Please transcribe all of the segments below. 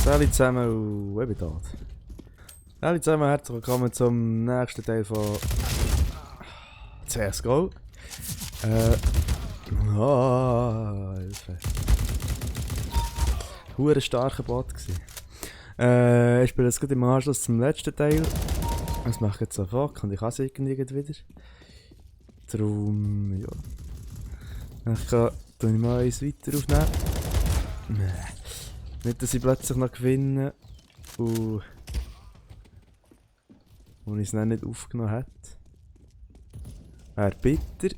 Hallo zusammen und ich bin da. Hallo zusammen, herzlich willkommen zum nächsten Teil von CSGO. Hilfe. Hure starker Bot gsi. Ich spiele jetzt gerade im Anschluss zum letzten Teil. Das mache ich jetzt sofort und ich kann es irgendwie wieder. Darum, ja. Ich kann mal eins weiter aufnehmen. Nicht, dass ich plötzlich noch gewinne und ich es dann nicht aufgenommen hätte. Wäre bitter.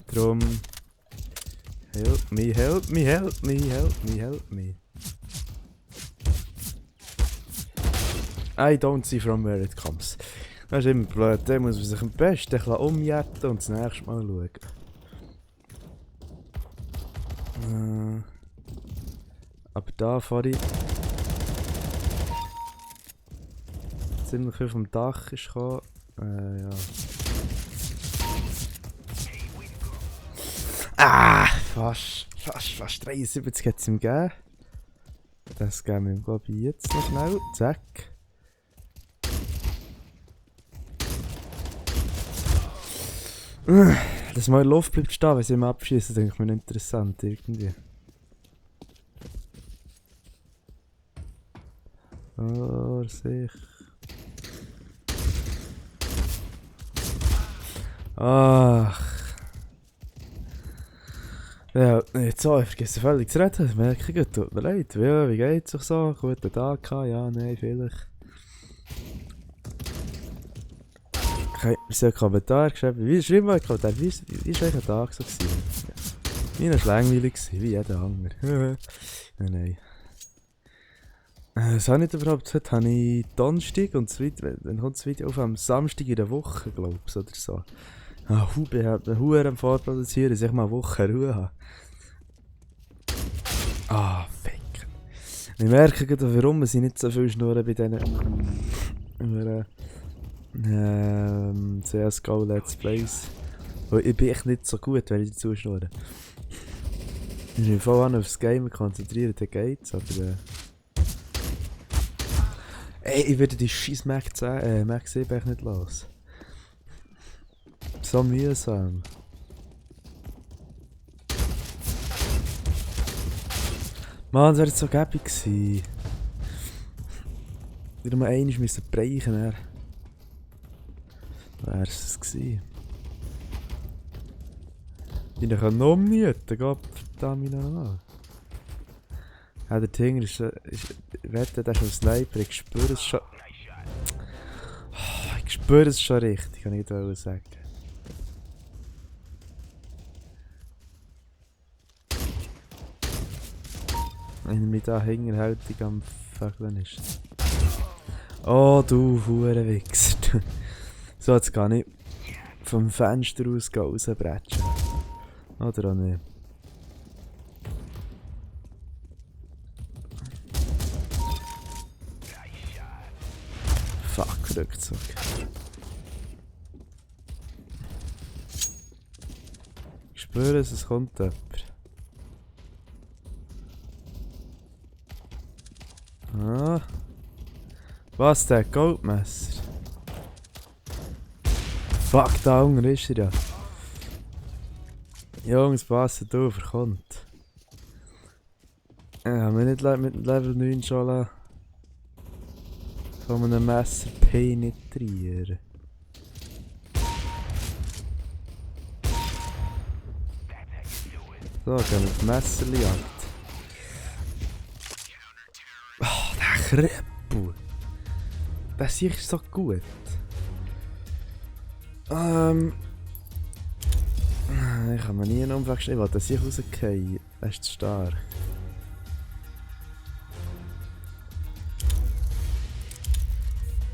Darum. Help me, help me, help me, help me, help me. I don't see from where it comes. Das ist immer blöd, da muss man sich am besten umjetten und das nächste Mal schauen. Aber da fahre ich ziemlich viel vom Dach ist gekommen. Ja. Fast 73 hat es ihm gegeben. Das geben wir ihm, glaube ich, jetzt noch schnell. Zack. Dass mal in der Luft bleibt stehen, wenn sie ihm abschießen, denke ich mir nicht interessant irgendwie. Oh, sich. Ach. Ja, jetzt so, ich vergesse völlig zu reden, das merke ich, tut mir leid. Ja, wie geht's euch so? Guten Tag gehabt? Ja, nein, vielleicht. Ich habe mir so einen Kommentar geschrieben, schreib mal einen Kommentar, wie war euch ein Tag so gewesen? Ja. Meiner war langweilig, wie jeder andere. Nein. Was habe ich überhaupt? Heute habe ich Donnerstag und dann kommt das Video auf am Samstag in der Woche, glaube ich, oder so. Ich habe Huren am Vorproduzieren, dass ich mal eine Woche Ruhe habe. Fick. Ich merke gerade, warum sie nicht so viel schnurren bei diesen CSGO Let's Plays. Weil ich bin echt nicht so gut, wenn ich dazu schnurre. Ich bin voll aufs Game konzentrieren, dann geht's, aber ich werde die scheiß Mac 7 echt nicht los. So mühsam. Mann, das wäre jetzt so gäbig gewesen. Wieder mal einmal müssen brechen, dann wäre es gewesen. Ich kann noch umnieten, Gott verdammt nochmal. Ja, der Tinger ist wette, der ist ein Sniper, ich spüre es schon. Ich spüre es schon richtig, kann ich nicht sagen. Wenn er mich da hinterhältig am Vögeln ist. Oh, du Hurenwichser. So, jetzt kann ich vom Fenster aus rausbretschen. Oder auch nicht. Fuck, Rückzug. Ich spüre es kommt jemand. Ah. Was, der Goldmesser? Fuck, da unten ist er ja. Jungs, passet auf, er kommt. Ja, wir nicht mit Level 9 schon von einem Messer penetrieren. So, gehen wir auf die Messerjagd. Oh, der Kreppel. Der ist sicher so gut. Ich kann mir nie einen Umfang stellen, weil der sich rausgefallen. Er ist zu stark.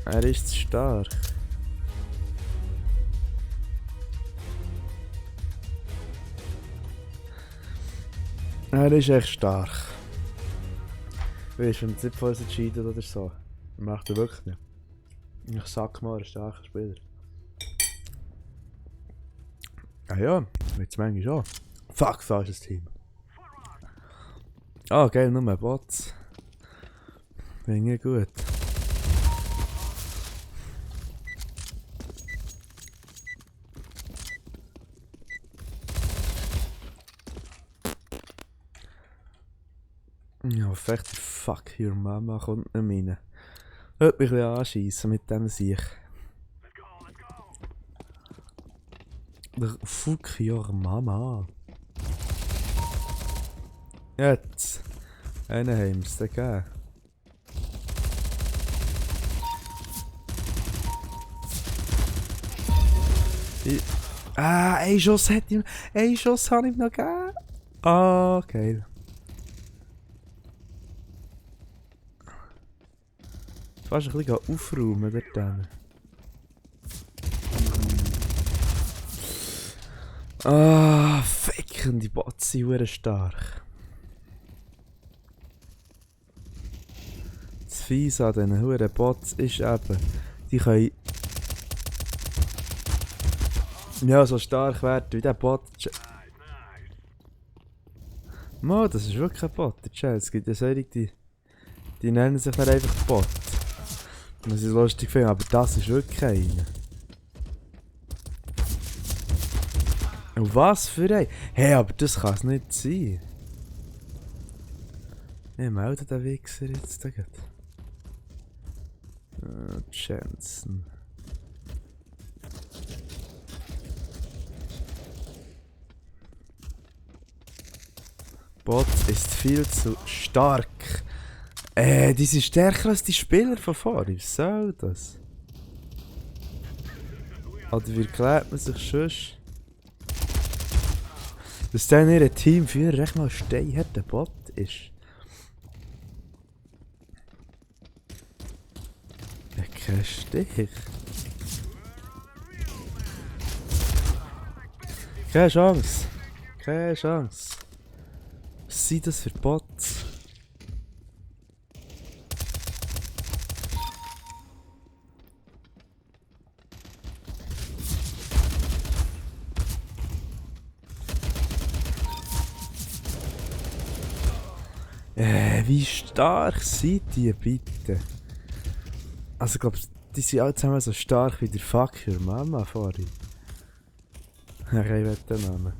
Er ist zu stark. Er ist echt stark. Weißt du, wenn es nicht voll entschieden oder so, macht er wirklich nicht. Ich sag mal, ein starker Spieler. Ah ja, jetzt manchmal schon. Fuck, falsches Team. Ah, geil, nur Bots. Finde ich gut. Ja, vielleicht fuck your Mama kommt nicht rein. Hört mich ein bisschen anschiessen mit dem Sieg. Fuck your Mama. Jetzt. Einen haben wir es gegeben. Ein Schuss hätte ich... Ein Schuss habe ich noch gegeben. Ah, geil. Fast ein bisschen aufräumen dort dann. Ah, ficken, die Bots sind verdammt stark. Das Fies an diesen huren Bots ist eben, die können ja so stark werden wie der Bot. Mo, das ist wirklich ein Bot, es gibt ja solche, die nennen sich dann einfach Bot. Was ich lustig finde, aber das ist wirklich einer. Und was für ein? Hey, aber das kann es nicht sein. Ich melde den Wichser jetzt. Jensen. Bot ist viel zu stark. Die sind stärker als die Spieler von vorhin. Was soll das? Oder wie erklärt man sich sonst? Dass dann ihr Teamführer echt mal steinharter Bot ist. Ja, kein Stich. Keine Chance. Keine Chance. Was sind das für Bots? Wie stark sind die bitte? Also ich glaube, die sind alle zusammen so stark wie der Fuck your Mama vorhin. Ja, ich will den Namen.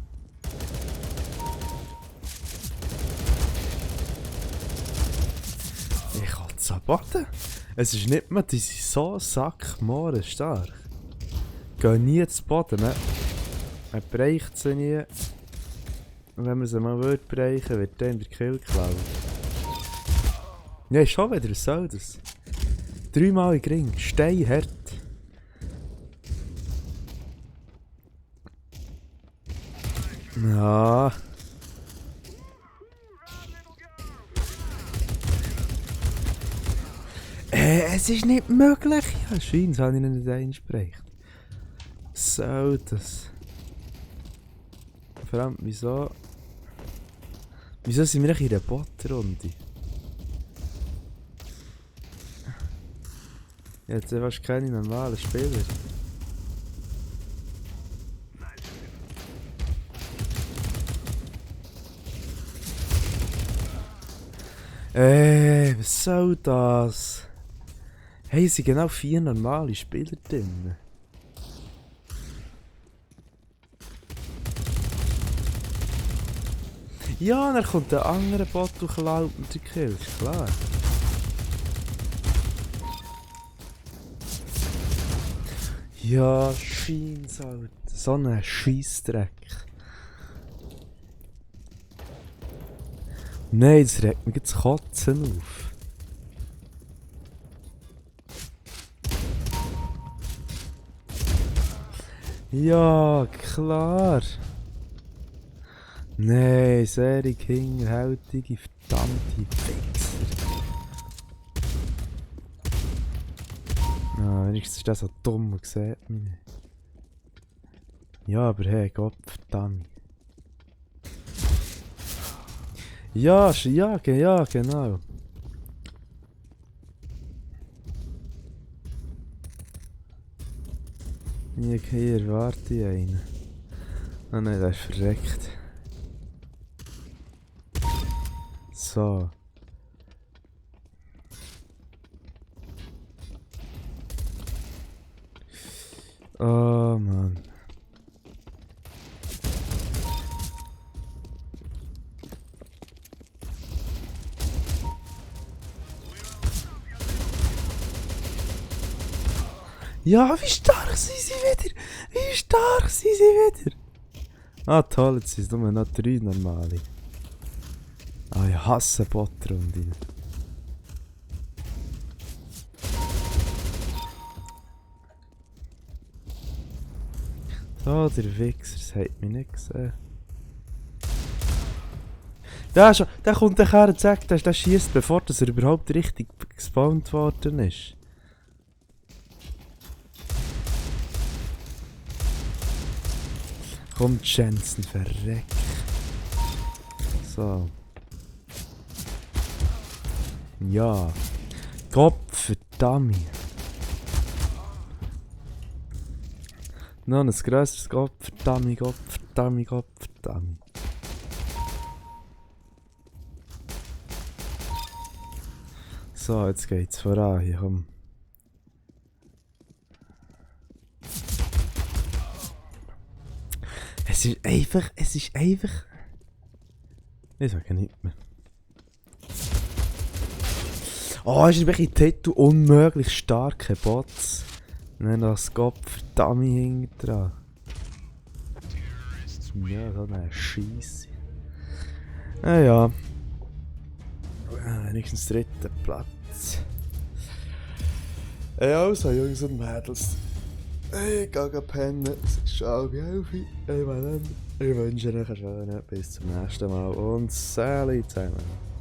Ich kotze am Boden. Es ist nicht mehr, die sind so sackmohren stark. Gehen nie zu Boden, man bereicht sie nie. Und wenn man sie mal bereichen würde, wird dann der Kill geklaut. Ja, schon wieder, was soll das? 3-mal in Ring, steinhart. Ja. Es ist nicht möglich. Ja, scheint, habe ich nicht einsprechen. Was soll das? Vor allem, wieso? Wieso sind wir in einer Bot-Runde? Jetzt hast du keine normalen Spieler. Was soll das? Hey, es sind genau 4 normale Spieler drin. Ja, dann kommt der andere Bot und klaut mit der Kill, ist klar. Ja, scheint's halt. So ein Scheissdreck. Nein, das regt mich jetzt Kotzen auf. Ja, klar. Nein, sehr hinterhältige, verdammte Wichser. Ah, wenigstens ist das so dumm und sieht mich nicht. Ja, aber hey, Gott verdammt. Ja, ja, genau. Hier warte ich einen. Ah nein, der ist verreckt. So. Oh Mann. Ja, wie stark sind sie wieder? Wie stark sind sie wieder? Ah toll, jetzt sind es nur noch 3 normale. Ah, ich hasse Botrunden. So, der Wichser, das hat mich nicht gesehen. Der, schon, der kommt nachher und sagt, der schießt, bevor er überhaupt richtig gespawnt worden ist. Kommt Jensen, verreck. So. Ja. Gottverdammt. Noch ein grösseres Gottverdammt, Gottverdammt, Gottverdammt. So, jetzt geht's voran hier, komm. Es ist einfach... Ich sage nicht mehr. Oh, ist wirklich Titel unmöglich starke Bots. Nein, das Gottverdammt hinten dran. Ja, so eine Scheisse. Ja. Wenigstens 3. Platz. Also, Jungs und Mädels. Ich gehe pennen. Es ist schon 11:30. Ich wünsche euch einen schönen, bis zum nächsten Mal und Sally zusammen.